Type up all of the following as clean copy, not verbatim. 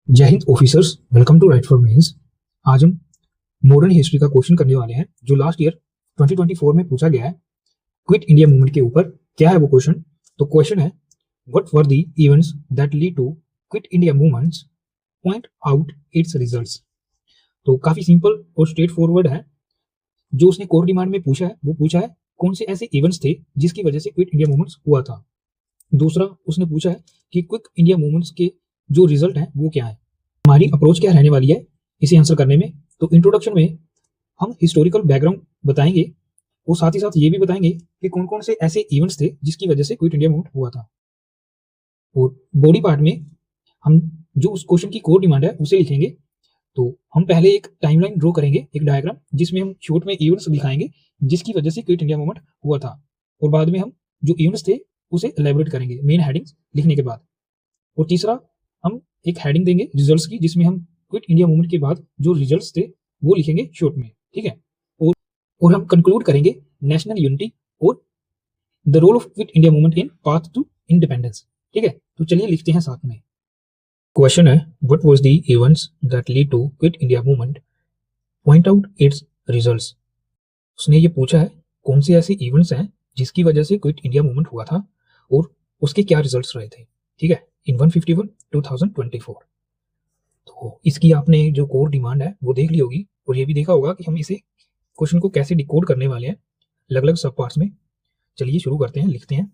जय हिंद officers, welcome to write for mains. आज हम मॉडर्न हिस्ट्री का क्वेश्चन करने वाले हैं जो लास्ट ईयर 2024 में पूछा गया है क्विट इंडिया मूवमेंट के ऊपर। क्या है वो क्वेश्चन? तो क्वेश्चन है, what were the events that lead to quit India movements, point out its results. तो काफी सिंपल और स्ट्रेट फॉरवर्ड है। जो उसने कोर डिमांड में पूछा है वो पूछा है कौन से ऐसे इवेंट्स थे जिसकी वजह से क्विट इंडिया मूवमेंट्स हुआ था। दूसरा उसने पूछा है कि क्विक इंडिया मूवमेंट्स के जो रिजल्ट हैं वो क्या है। हमारी अप्रोच क्या रहने वाली है इसे आंसर करने में? तो इंट्रोडक्शन में हम हिस्टोरिकल बैकग्राउंड बताएंगे और साथ ही साथ ये भी बताएंगे कि कौन कौन से ऐसे इवेंट्स थे जिसकी वजह से क्विट इंडिया मूवमेंट हुआ था। और बॉडी पार्ट में हम जो उस क्वेश्चन की कोर डिमांड है उसे लिखेंगे। तो हम पहले एक टाइमलाइन ड्रॉ करेंगे, एक डायग्राम जिसमें हम शॉर्ट में इवेंट्स दिखाएंगे जिसकी वजह से क्विट इंडिया मूवमेंट हुआ था। और बाद में हम जो इवेंट्स थे उसे एलैबोरेट करेंगे मेन हेडिंग्स लिखने के बाद। और तीसरा हम एक हेडिंग देंगे रिजल्ट्स की जिसमें हम क्विट इंडिया मूवमेंट के बाद जो रिजल्ट्स थे वो लिखेंगे शॉर्ट में, ठीक है। और हम कंक्लूड करेंगे नेशनल यूनिटी और the role of quit India movement in path to independence, ठीक है। तो चलिए लिखते हैं साथ में। क्वेश्चन है, what was the events that lead to quit India movement, point out its results. उसने ये पूछा है कौन से ऐसे इवेंट्स हैं जिसकी वजह से क्विट इंडिया मूवमेंट हुआ था और उसके क्या रिजल्ट्स रहे थे, ठीक है, इन 151 2024। तो इसकी आपने जो कोर डिमांड है वो देख ली होगी और ये भी देखा होगा कि हम इसे क्वेश्चन को कैसे डिकोड करने वाले हैं अलग अलग सब पार्ट्स में। चलिए शुरू करते हैं, लिखते हैं।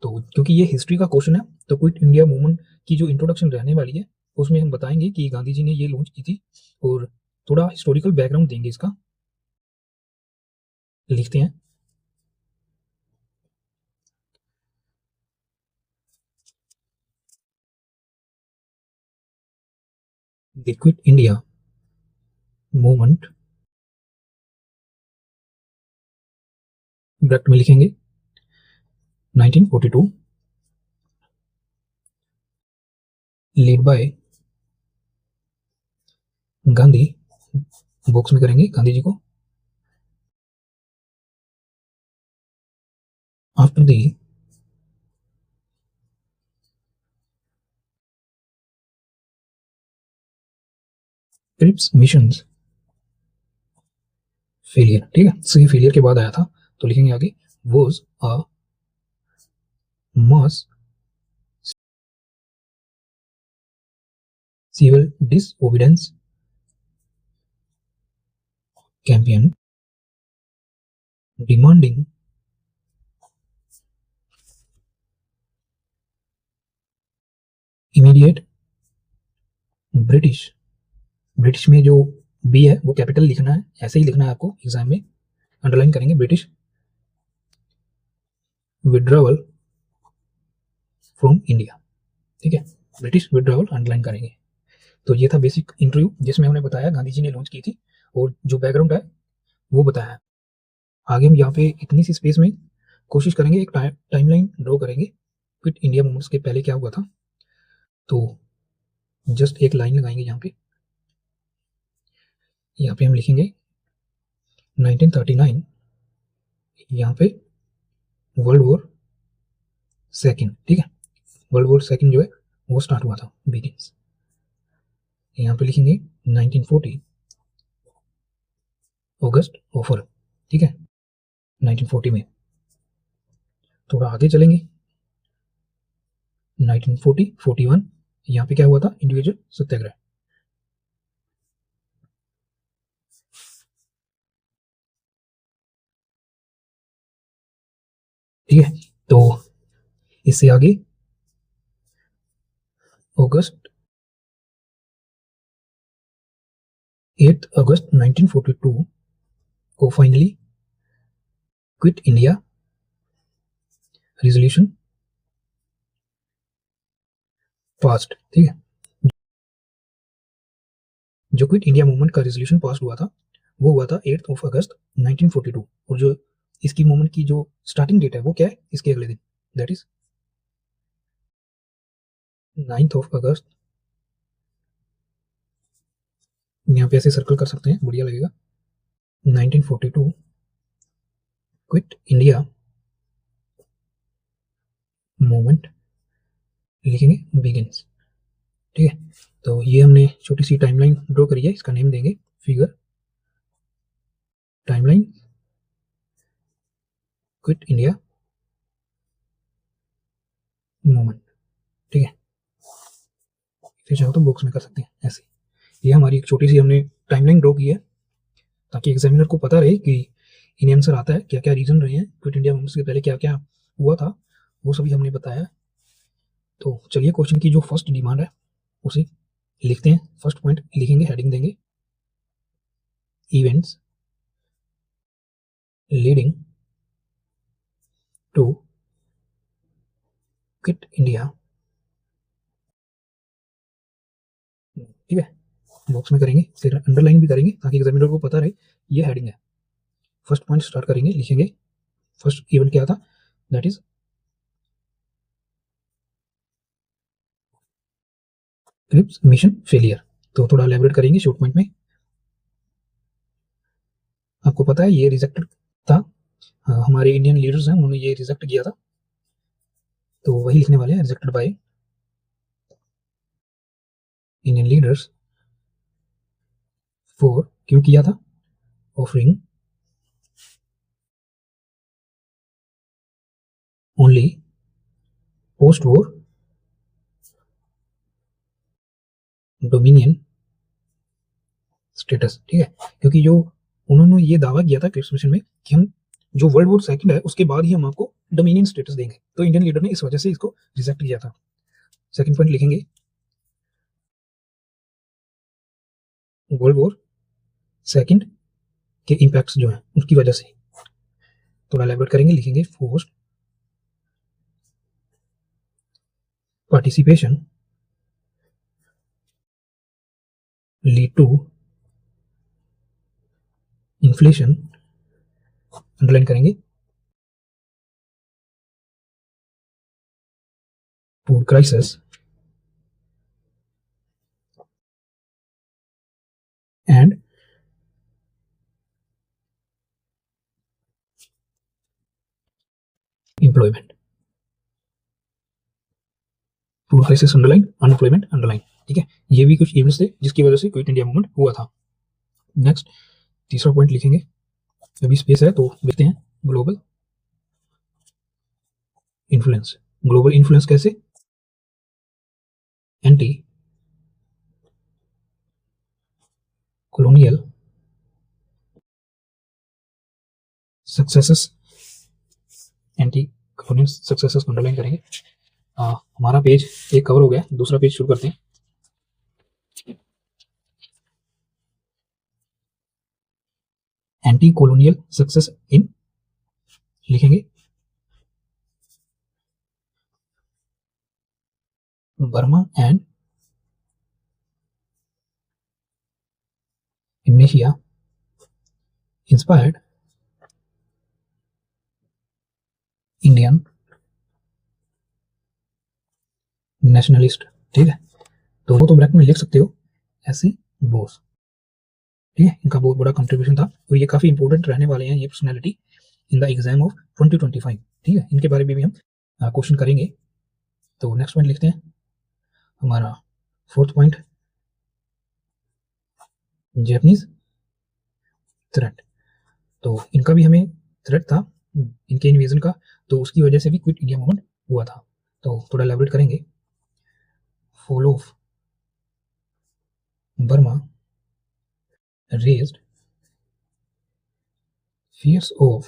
तो क्योंकि ये हिस्ट्री का क्वेश्चन है तो क्विट इंडिया मूवमेंट की जो इंट्रोडक्शन रहने वाली है उसमें हम बताएंगे कि गांधी जी ने ये लॉन्च की थी और थोड़ा हिस्टोरिकल बैकग्राउंड देंगे इसका। लिखते हैं। The quit India movement, bracket में लिखेंगे 1942, लीड बाय गांधी, बॉक्स में करेंगे गांधी जी को। After the Cripps missions failure, ठीक है, सही फेलियर के बाद आया था तो लिखेंगे आगे was a mass civil disobedience campaign demanding immediate British, British में जो बी है वो कैपिटल लिखना है, ऐसे ही लिखना है आपको एग्जाम में, अंडरलाइन करेंगे ब्रिटिश विड्रॉवल फ्रॉम इंडिया, ठीक है, ब्रिटिश विड्रॉवल अंडरलाइन करेंगे। तो ये था बेसिक इंटरव्यू जिसमें हमने बताया गांधी जी ने लॉन्च की थी और जो बैकग्राउंड है वो बताया। आगे हम यहाँ पे इतनी सी स्पेस में कोशिश करेंगे एक टाइमलाइन ड्रॉ करेंगे क्विट इंडिया मूवमेंट्स के पहले क्या हुआ था। तो जस्ट एक लाइन लगाएंगे यहाँ पे, हम लिखेंगे 1939, यहाँ पे वर्ल्ड वॉर सेकेंड, ठीक है, वर्ल्ड वॉर सेकेंड जो है वो स्टार्ट हुआ था, बिगिंस। यहाँ पे लिखेंगे 1940 अगस्त ऑफर, ठीक है, 1940 में। थोड़ा आगे चलेंगे 1940 41, यहाँ पे क्या हुआ था, इंडिविजुअल सत्याग्रह। ठीक है, तो इससे आगे अगस्त 8 अगस्त 1942 को finally quit India resolution passed, ठीक है। जो क्विट इंडिया मूवमेंट का रेजोल्यूशन पास हुआ था वो हुआ था 8 ऑफ अगस्त 1942 और जो इसकी मूवमेंट की जो स्टार्टिंग डेट है वो क्या है, इसके अगले दिन, दैट इज 9 ऑफ अगस्त। यहाँ पे ऐसे सर्कल कर सकते हैं, बढ़िया लगेगा। 1942 क्विट इंडिया मूवमेंट लिखेंगे बिगिंस, ठीक है। तो ये हमने छोटी सी टाइमलाइन ड्रॉ करी है, इसका नेम देंगे figure timeline quit India movement. ठीक है, फिर चाहो तो बॉक्स में कर सकते हैं ऐसे। ये हमारी एक छोटी सी हमने टाइमलाइन ड्रॉ की है ताकि एग्जामिनर को पता रहे कि इन आंसर आता है, क्या क्या रीजन रहे हैं, क्विट इंडिया मूवमेंट से पहले क्या क्या हुआ था, वो सभी हमने बताया। तो चलिए क्वेश्चन की जो फर्स्ट डिमांड है उसे लिखते हैं। फर्स्ट पॉइंट लिखेंगे, हेडिंग देंगे events leading to quit India. ठीक है, बॉक्स में करेंगे, फिर अंडरलाइन भी करेंगे ताकि एग्जामिनर को पता रहे ये हेडिंग है। फर्स्ट पॉइंट स्टार्ट करेंगे, लिखेंगे फर्स्ट इवेंट क्या था, that is Cripps mission failure. तो थोड़ा एलैबोरेट करेंगे शॉर्ट पॉइंट में। आपको पता है ये रिजेक्टेड था, हमारे इंडियन लीडर्स हैं उन्होंने ये रिजेक्ट किया था, तो वही लिखने वाले हैं, rejected by Indian leaders for, क्यों किया था, offering only post war dominion status. ठीक है, क्योंकि जो उन्होंने ये दावा किया था क्रिप्स मिशन में कि हम जो वर्ल्ड वॉर सेकंड है उसके बाद ही हम आपको डोमिनियन स्टेटस देंगे, तो इंडियन लीडर ने इस वजह से इसको रिजेक्ट किया था। सेकंड पॉइंट लिखेंगे वर्ल्ड वॉर सेकंड के इम्पैक्ट्स जो हैं उसकी वजह से, थोड़ा एलैबोरेट करेंगे, लिखेंगे forced participation lead to inflation, underline करेंगे food crisis and employment. Food crisis underline, unemployment underline. ठीक है, ये भी कुछ इवेंट्स थे जिसकी वजह से क्विट इंडिया मूवमेंट हुआ था। नेक्स्ट तीसरा पॉइंट लिखेंगे, अभी स्पेस है तो लिखते हैं ग्लोबल इन्फ्लुएंस। ग्लोबल इन्फ्लुएंस कैसे, anti colonial successes, anti colonial successes को अंडरलाइन करेंगे। हमारा पेज एक कवर हो गया, दूसरा पेज शुरू करते हैं। एंटी कॉलोनियल सक्सेस इन, लिखेंगे Burma and Indonesia inspired Indian nationalist. ठीक है, तो वो तो ब्रैकेट में लिख सकते हो ऐसी बोस। ठीक है, इनका बहुत बड़ा कंट्रीब्यूशन था और ये काफी इंपॉर्टेंट रहने वाले हैं ये personality in the exam of 2025। ठीक है, इनके बारे में भी हम क्वेश्चन करेंगे। तो नेक्स्ट पॉइंट लिखते हैं, हमारा फोर्थ पॉइंट जैपनीज थ्रेट। तो इनका भी हमें थ्रेट था इनके इन्वेजन का, तो उसकी वजह से भी क्विट इंडिया मूवमेंट हुआ था। तो थोड़ा एलैबोरेट करेंगे, fall of Burma raised fears of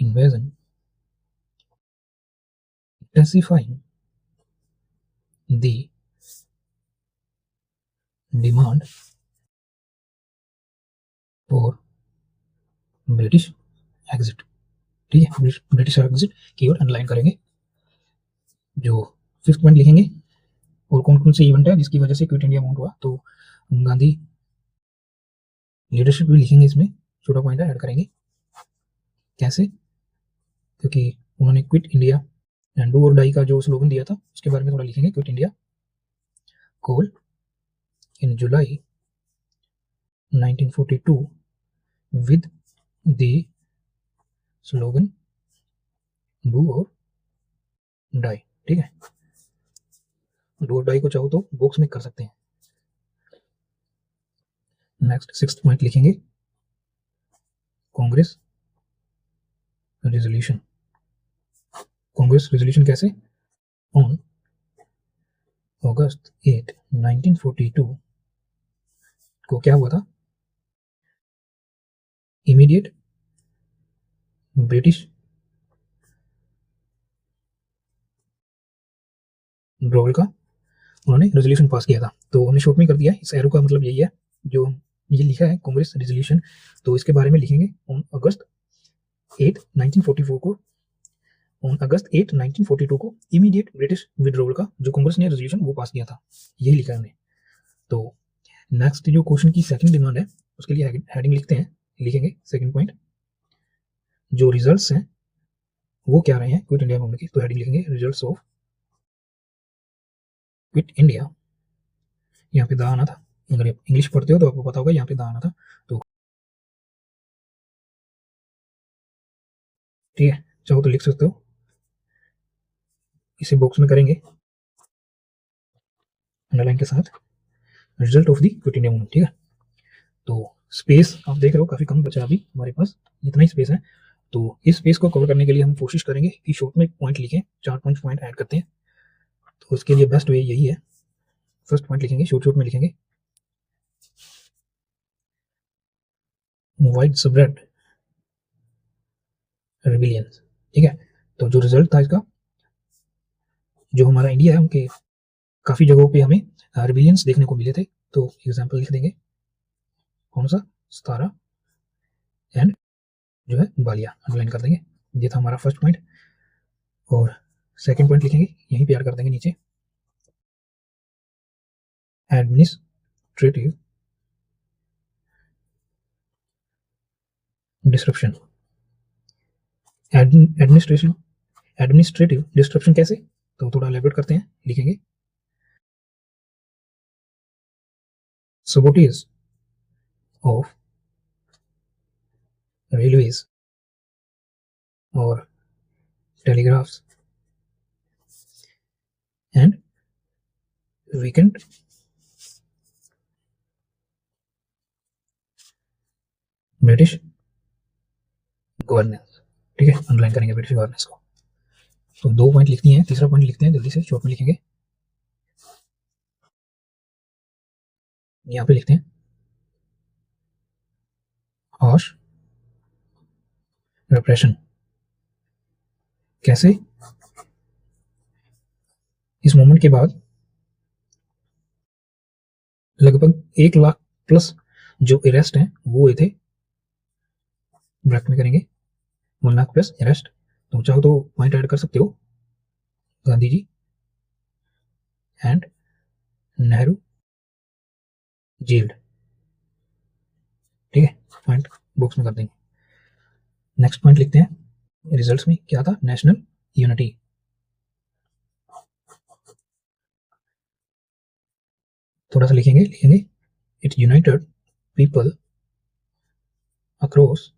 invasion, intensifying the demand for British exit. ठीक है, ब्रिटिश एग्जिट की ओर अंडरलाइन करेंगे। जो फिफ्थ पॉइंट लिखेंगे, और कौन कौन से इवेंट है जिसकी वजह से क्विट इंडिया मूवमेंट हुआ, तो गांधी लीडरशिप भी लिखेंगे, इसमें छोटा पॉइंट ऐड करेंगे कैसे, क्योंकि उन्होंने क्विट इंडिया एंड डू और डाई का जो स्लोगन दिया था उसके बारे में थोड़ा लिखेंगे। Quit India call in July 1942 with the slogan do और डाई। ठीक है, डू और डाई को चाहो तो बॉक्स में कर सकते हैं। नेक्स्ट 6th पॉइंट लिखेंगे कांग्रेस रेजोल्यूशन। कांग्रेस रेजोल्यूशन कैसे? ऑन अगस्त 8, 1942 को क्या हुआ था? इमीडिएट ब्रिटिश विड्रॉल का उन्होंने रेजोल्यूशन पास किया था। तो हमने शॉर्ट में कर दिया, इस एरो का मतलब यही है जो ये लिखा है कांग्रेस रेजोल्यूशन, तो इसके बारे में लिखेंगे ऑन अगस्त 8, 1944 को, ऑन अगस्त 8, 1942 को इमीडिएट ब्रिटिश विड्रॉल का जो कांग्रेस ने रेजोल्यूशन वो पास किया था, यही लिखा है हमने। तो नेक्स्ट जो क्वेश्चन की सेकंड डिमांड है उसके लिए हेडिंग लिखते हैं, लिखेंगे सेकंड पॉइंट, जो रिजल्ट्स हैं वो क्या रहे हैं क्विट इंडिया मूवमेंट के, तो हेडिंग लिखेंगे रिजल्ट्स ऑफ क्विट इंडिया। यहाँ पे द आना था, अगर आप इंग्लिश पढ़ते हो तो आपको पता होगा यहाँ पे द आना था। तो ठीक है, चाहो तो लिख सकते हो, इसे बॉक्स में करेंगे अंडरलाइन के साथ, result of the quit India movement. ठीक है, तो स्पेस आप देख रहे हो काफी कम बचा, अभी हमारे पास इतना ही स्पेस है। तो इस स्पेस को कवर करने के लिए हम कोशिश करेंगे कि शॉर्ट में पॉइंट लिखें, 4-5 पॉइंट ऐड करते हैं। तो उसके लिए बेस्ट वे यही है, फर्स्ट पॉइंट लिखेंगे शॉर्ट में लिखेंगे वाइड स्प्रेड रिबिलियंस। ठीक है, तो जो रिजल्ट था इसका, जो हमारा इंडिया है उनके काफी जगहों पे हमें रिबिलियंस देखने को मिले थे। तो एग्जांपल लिख देंगे, कौन सा? सतारा एंड जो है बालिया, अंडरलाइन कर देंगे। ये था हमारा फर्स्ट पॉइंट। और सेकंड पॉइंट लिखेंगे, यहीं पे ऐड कर देंगे नीचे, एडमिनिस्ट्रेटिव डिस्ट्रप्शन। एडमिनिस्ट्रेटिव डिस्ट्रप्शन कैसे? तो थोड़ा एलैबोरेट करते हैं, लिखेंगे sabotage of railways और telegraphs and weakened British governance. ठीक है, अंडरलाइन करेंगे ब्रिटिश गवर्नेंस को। तो 2 पॉइंट लिखनी है, तीसरा पॉइंट लिखते हैं जल्दी से, शॉर्ट में लिखेंगे, यहाँ पे लिखते हैं harsh repression। कैसे? इस मूवमेंट के बाद लगभग 1 लाख प्लस जो अरेस्ट हैं वो हुए थे, ब्रैकेट में करेंगे 1 लाख प्लस अरेस्ट। तो चाहो तो पॉइंट ऐड कर सकते हो, गांधी जी एंड नेहरू जेल्ड। ठीक है, पॉइंट बॉक्स में कर देंगे। नेक्स्ट पॉइंट लिखते हैं, रिजल्ट्स में क्या था? National unity. थोड़ा सा लिखेंगे it united people across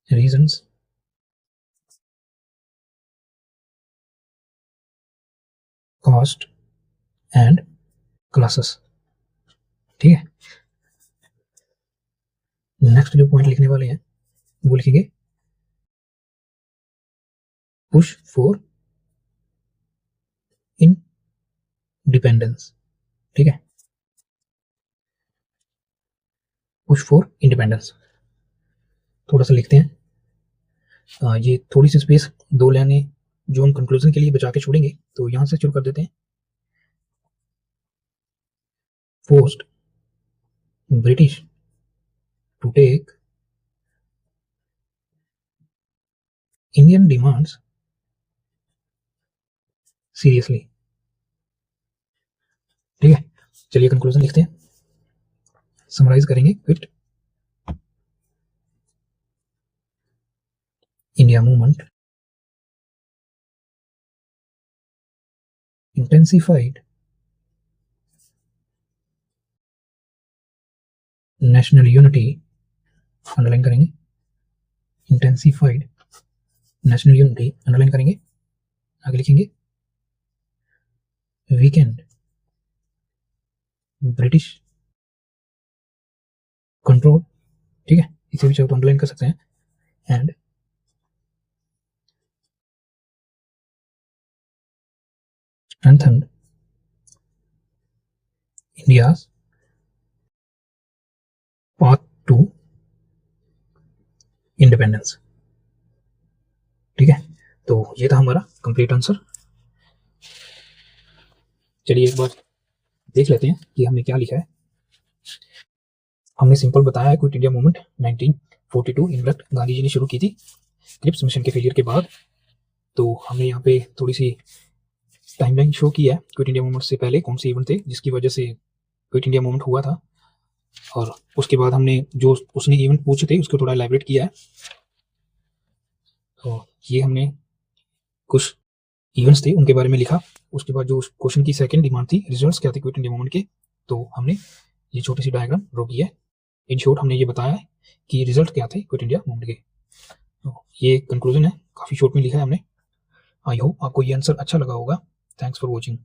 regions, caste and classes. ठीक है, नेक्स्ट जो पॉइंट लिखने वाले हैं वो लिखेंगे पुश फॉर इंडिपेंडेंस। ठीक है, पुश फॉर इंडिपेंडेंस। थोड़ा सा लिखते हैं, ये थोड़ी सी स्पेस 2 लाइनें जो हम कंक्लूजन के लिए बचा के छोड़ेंगे, तो यहां से शुरू कर देते हैं। Forced British to take Indian demands seriously. ठीक है, चलिए कंक्लूजन लिखते हैं, समराइज करेंगे। Quit India movement intensified national unity, underline करेंगे intensified national unity, अंडरलाइन करेंगे, आगे लिखेंगे वीकेंड ब्रिटिश कंट्रोल, ठीक है, इसे भी चाहो तो अंडरलाइन कर सकते हैं, and strengthened India's path to independence। ठीक है, तो ये था हमारा कंप्लीट आंसर। चलिए एक बार देख लेते हैं कि हमने क्या लिखा है। हमने सिंपल बताया है quit India movement 1942 in fact Gandhi ji ने शुरू की थी क्रिप्स मिशन के फेलियर के बाद। तो हमने यहाँ पे थोड़ी सी टाइमलाइन शो की है, क्विट इंडिया मूवमेंट से पहले कौन से इवेंट थे जिसकी वजह से क्विट इंडिया मूवमेंट हुआ था, और उसके बाद हमने जो उसने इवेंट पूछे थे उसको थोड़ा एलैबोरेट किया है। तो ये हमने कुछ इवेंट्स थे उनके बारे में लिखा। उसके बाद जो क्वेश्चन की सेकंड डिमांड थी रिजल्ट्स क्या थे क्विट इंडिया मूवमेंट के, तो हमने ये छोटी सी डायग्राम ड्रॉ की है। इन शॉर्ट हमने ये बताया है कि रिजल्ट क्या थे क्विट इंडिया मूवमेंट के। तो ये कंक्लूजन है, काफ़ी शॉर्ट में लिखा है हमने। आई होप आपको ये आंसर अच्छा लगा होगा। Thanks for watching.